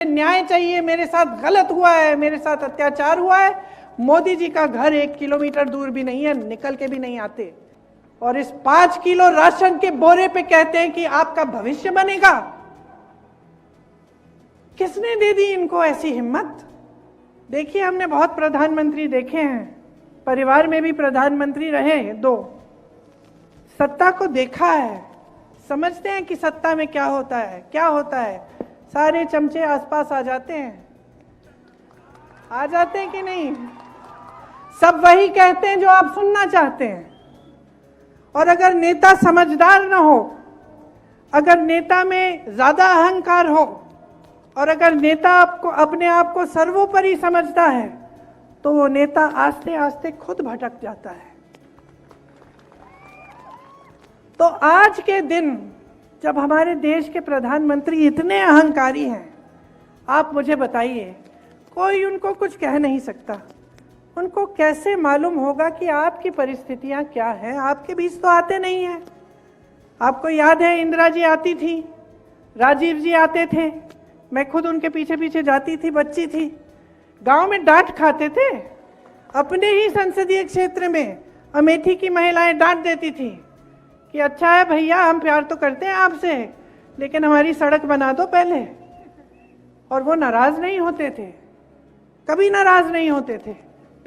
न्याय चाहिए, मेरे साथ गलत हुआ है, मेरे साथ अत्याचार हुआ है। मोदी जी का घर 1 किलोमीटर दूर भी नहीं है, निकल के भी नहीं आते, और इस 5 किलो राशन के बोरे पे कहते हैं कि आपका भविष्य बनेगा। किसने दे दी इनको ऐसी हिम्मत? देखिए, हमने बहुत प्रधानमंत्री देखे हैं, परिवार में भी प्रधानमंत्री रहे 2, सत्ता को देखा है, समझते हैं कि सत्ता में क्या होता है, क्या होता है। सारे चमचे आसपास आ जाते हैं कि नहीं? सब वही कहते हैं जो आप सुनना चाहते हैं। और अगर नेता समझदार ना हो, अगर नेता में ज्यादा अहंकार हो, और अगर नेता आपको अपने आप को सर्वोपरि समझता है, तो वो नेता आस्ते आस्ते खुद भटक जाता है। तो आज के दिन जब हमारे देश के प्रधानमंत्री इतने अहंकारी हैं, आप मुझे बताइए, कोई उनको कुछ कह नहीं सकता। उनको कैसे मालूम होगा कि आपकी परिस्थितियां क्या हैं? आपके बीच तो आते नहीं हैं। आपको याद है, इंदिरा जी आती थी, राजीव जी आते थे, मैं खुद उनके पीछे पीछे जाती थी, बच्ची थी। गांव में डांट खाते थे, अपने ही संसदीय क्षेत्र में अमेठी की महिलाएं डांट देती थी कि अच्छा है भैया, हम प्यार तो करते हैं आपसे, लेकिन हमारी सड़क बना दो पहले। और वो नाराज नहीं होते थे, कभी नाराज नहीं होते थे,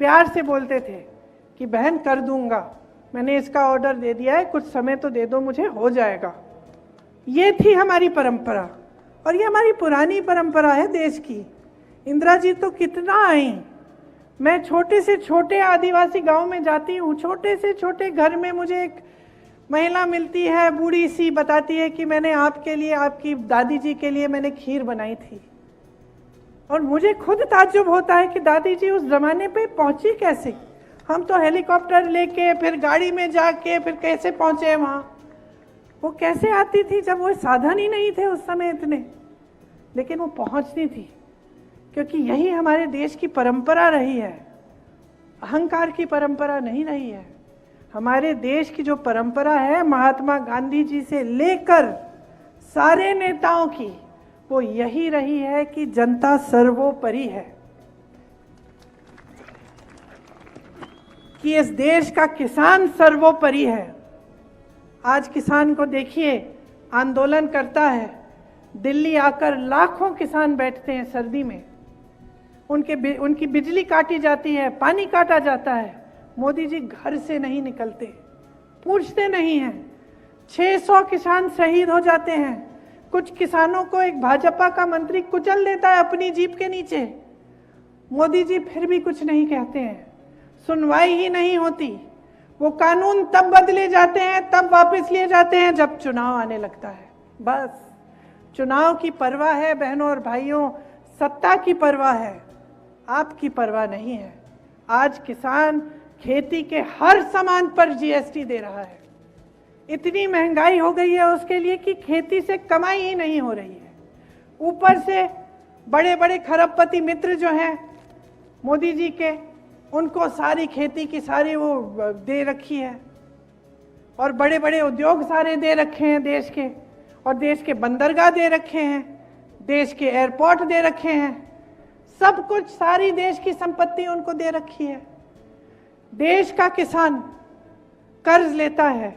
प्यार से बोलते थे कि बहन कर दूंगा, मैंने इसका ऑर्डर दे दिया है, कुछ समय तो दे दो मुझे, हो जाएगा। ये थी हमारी परंपरा, और ये हमारी पुरानी परंपरा है देश की। इंदिरा जी तो कितना आई। मैं छोटे से छोटे आदिवासी गांव में जाती हूँ, छोटे से छोटे घर में मुझे एक महिला मिलती है, बूढ़ी सी, बताती है कि मैंने आपके लिए, आपकी दादी जी के लिए मैंने खीर बनाई थी। और मुझे खुद ताज्जुब होता है कि दादी जी उस जमाने पे पहुंची कैसे? हम तो हेलीकॉप्टर लेके, फिर गाड़ी में जाके, फिर कैसे पहुंचे वहां? वो कैसे आती थी जब वो साधन ही नहीं थे उस समय इतने? लेकिन वो पहुंचती थी, क्योंकि यही हमारे देश की परंपरा रही है, अहंकार की परंपरा नहीं रही है। हमारे देश की जो परंपरा है, महात्मा गांधी जी से लेकर सारे नेताओं की, वो यही रही है कि जनता सर्वोपरि है, कि इस देश का किसान सर्वोपरि है। आज किसान को देखिए, आंदोलन करता है, दिल्ली आकर लाखों किसान बैठते हैं सर्दी में, उनकी बिजली काटी जाती है, पानी काटा जाता है, मोदी जी घर से नहीं निकलते, पूछते नहीं हैं। 600 किसान शहीद हो जाते हैं। कुछ किसानों को एक भाजपा का मंत्री कुचल देता है अपनी जीप के नीचे, मोदी जी फिर भी कुछ नहीं कहते हैं, सुनवाई ही नहीं होती। वो कानून तब बदले जाते हैं, तब वापस लिए जाते हैं जब चुनाव आने लगता है। बस चुनाव की परवाह है बहनों और भाइयों, सत्ता की परवाह है, आपकी परवाह नहीं है। आज किसान खेती के हर सामान पर जीएसटी दे रहा है। इतनी महंगाई हो गई है उसके लिए कि खेती से कमाई ही नहीं हो रही है। ऊपर से बड़े बड़े खरबपति मित्र जो हैं मोदी जी के, उनको सारी खेती की सारी वो दे रखी है, और बड़े बड़े उद्योग सारे दे रखे हैं देश के, और देश के बंदरगाह दे रखे हैं, देश के एयरपोर्ट दे रखे हैं, सब कुछ, सारी देश की संपत्ति उनको दे रखी है। देश का किसान कर्ज लेता है,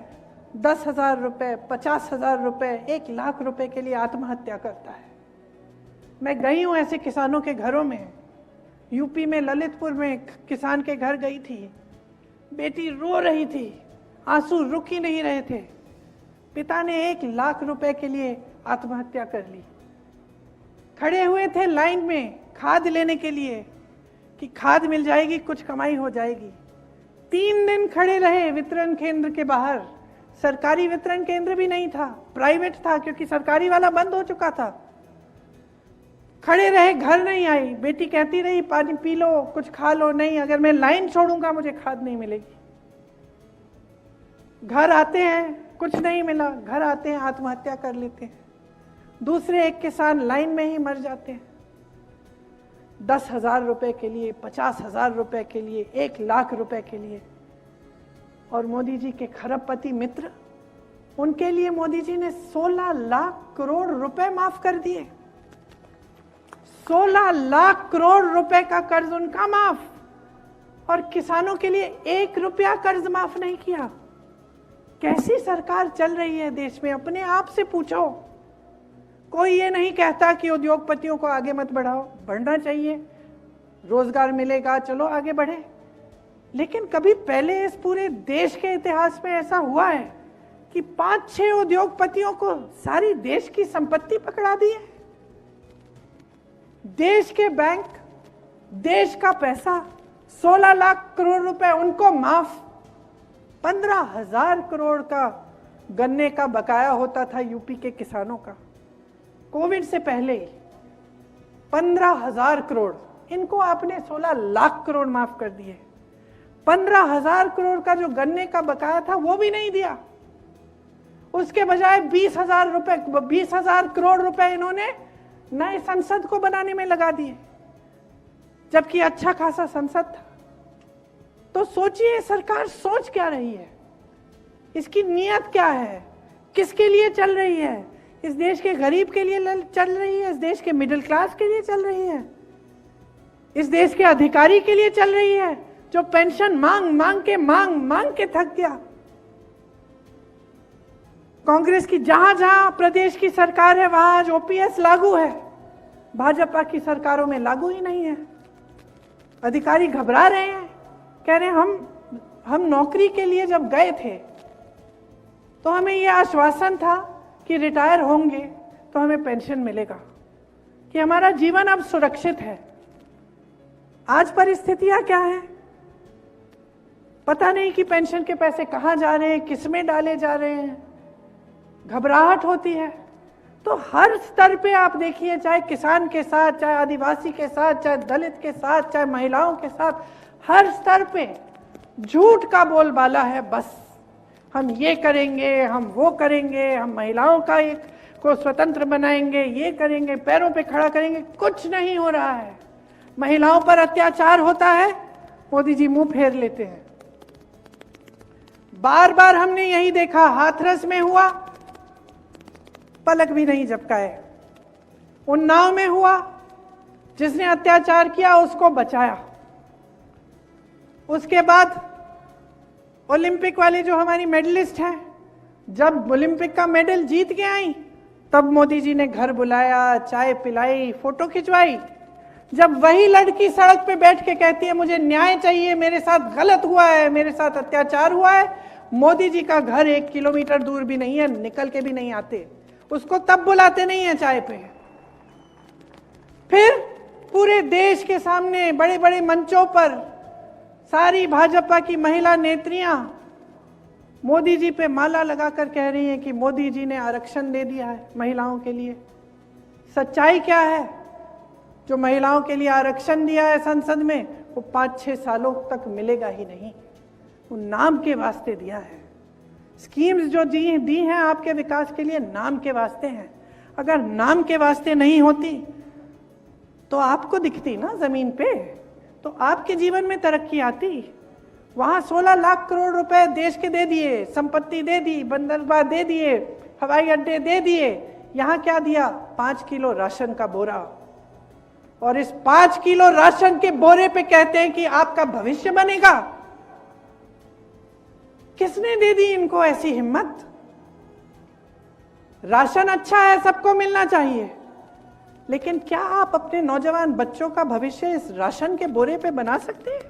10,000 रुपए, 50,000 रुपए, 1 लाख रुपए के लिए आत्महत्या करता है। मैं गई हूं ऐसे किसानों के घरों में, यूपी में ललितपुर में किसान के घर गई थी, बेटी रो रही थी, आंसू रुक ही नहीं रहे थे। पिता ने 1 लाख रुपए के लिए आत्महत्या कर ली। खड़े हुए थे लाइन में खाद लेने के लिए कि खाद मिल जाएगी, कुछ कमाई हो जाएगी। 3 दिन खड़े रहे वितरण केंद्र के बाहर। सरकारी वितरण केंद्र भी नहीं था, प्राइवेट था, क्योंकि सरकारी वाला बंद हो चुका था। खड़े रहे, घर नहीं आई। बेटी कहती रही पानी पी लो, कुछ खा लो। नहीं, अगर मैं लाइन छोड़ूंगा मुझे खाद नहीं मिलेगी। घर आते हैं, कुछ नहीं मिला, घर आते हैं आत्महत्या कर लेते हैं। दूसरे एक किसान लाइन में ही मर जाते हैं। 10,000 रुपए के लिए, 50,000 रुपए के लिए, 1 लाख रुपए के लिए। और मोदी जी के खरबपति मित्र, उनके लिए मोदी जी ने 16 लाख करोड़ रुपए माफ कर दिए। 16 लाख करोड़ रुपए का कर्ज उनका माफ, और किसानों के लिए 1 रुपया कर्ज माफ नहीं किया। कैसी सरकार चल रही है देश में? अपने आप से पूछो। कोई ये नहीं कहता कि उद्योगपतियों को आगे मत बढ़ाओ, बढ़ना चाहिए, रोजगार मिलेगा, चलो आगे बढ़े। लेकिन कभी पहले इस पूरे देश के इतिहास में ऐसा हुआ है कि 5-6 उद्योगपतियों को सारी देश की संपत्ति पकड़ा दी है? देश के बैंक, देश का पैसा, 16 लाख करोड़ रुपए उनको माफ। 15,000 करोड़ का गन्ने का बकाया होता था यूपी के किसानों का कोविड से पहले ही, 15,000 करोड़, इनको आपने 16 लाख करोड़ माफ कर दिए। 15,000 करोड़ का जो गन्ने का बकाया था वो भी नहीं दिया, उसके बजाय 20,000 करोड़ रुपए इन्होंने नए संसद को बनाने में लगा दिए, जबकि अच्छा खासा संसद था। तो सोचिए सरकार सोच क्या रही है, इसकी नीयत क्या है, किसके लिए चल रही है? इस देश के गरीब के लिए चल रही है? इस देश के मिडिल क्लास के लिए चल रही है? इस देश के अधिकारी के लिए चल रही है जो पेंशन मांग के थक गया? कांग्रेस की जहां जहां प्रदेश की सरकार है वहां आज ओपीएस लागू है, भाजपा की सरकारों में लागू ही नहीं है। अधिकारी घबरा रहे हैं, कह रहे हैं हम नौकरी के लिए जब गए थे तो हमें यह आश्वासन था कि रिटायर होंगे तो हमें पेंशन मिलेगा, कि हमारा जीवन अब सुरक्षित है। आज परिस्थितियां क्या हैं? पता नहीं कि पेंशन के पैसे कहां जा रहे हैं, किसमें डाले जा रहे हैं, घबराहट होती है। तो हर स्तर पे आप देखिए, चाहे किसान के साथ, चाहे आदिवासी के साथ, चाहे दलित के साथ, चाहे महिलाओं के साथ, हर स्तर पे झूठ का बोलबाला है। बस हम ये करेंगे, हम वो करेंगे, हम महिलाओं को स्वतंत्र बनाएंगे, ये करेंगे, पैरों पे खड़ा करेंगे। कुछ नहीं हो रहा है। महिलाओं पर अत्याचार होता है, मोदी जी मुंह फेर लेते हैं। बार बार हमने यही देखा, हाथरस में हुआ, पलक भी नहीं झपकाए। उन्नाव में हुआ, जिसने अत्याचार किया उसको बचाया। उसके बाद ओलंपिक वाली जो हमारी मेडलिस्ट हैं, जब ओलंपिक का मेडल जीत के आई तब मोदी जी ने घर बुलाया, चाय पिलाई, फोटो खिंचवाई। जब वही लड़की सड़क पे बैठ के कहती है मुझे न्याय चाहिए, मेरे साथ गलत हुआ है, मेरे साथ अत्याचार हुआ है, मोदी जी का घर 1 किलोमीटर दूर भी नहीं है, निकल के भी नहीं आते, उसको तब बुलाते नहीं है चाय पे। फिर पूरे देश के सामने बड़े बड़े मंचों पर सारी भाजपा की महिला नेत्रियां मोदी जी पे माला लगाकर कह रही हैं कि मोदी जी ने आरक्षण दे दिया है महिलाओं के लिए। सच्चाई क्या है? जो महिलाओं के लिए आरक्षण दिया है संसद में, वो 5-6 सालों तक मिलेगा ही नहीं, वो नाम के वास्ते दिया है। स्कीम्स जो दी हैं आपके विकास के लिए, नाम के वास्ते हैं। अगर नाम के वास्ते नहीं होती तो आपको दिखती ना जमीन पे, तो आपके जीवन में तरक्की आती। वहां 16 लाख करोड़ रुपए देश के दे दिए, संपत्ति दे दी, बंदरगाह दे दिए, हवाई अड्डे दे दिए। यहां क्या दिया? 5 किलो राशन का बोरा। और इस 5 किलो राशन के बोरे पे कहते हैं कि आपका भविष्य बनेगा। किसने दे दी इनको ऐसी हिम्मत? राशन अच्छा है, सबको मिलना चाहिए, लेकिन क्या आप अपने नौजवान बच्चों का भविष्य इस राशन के बोरे पे बना सकते हैं?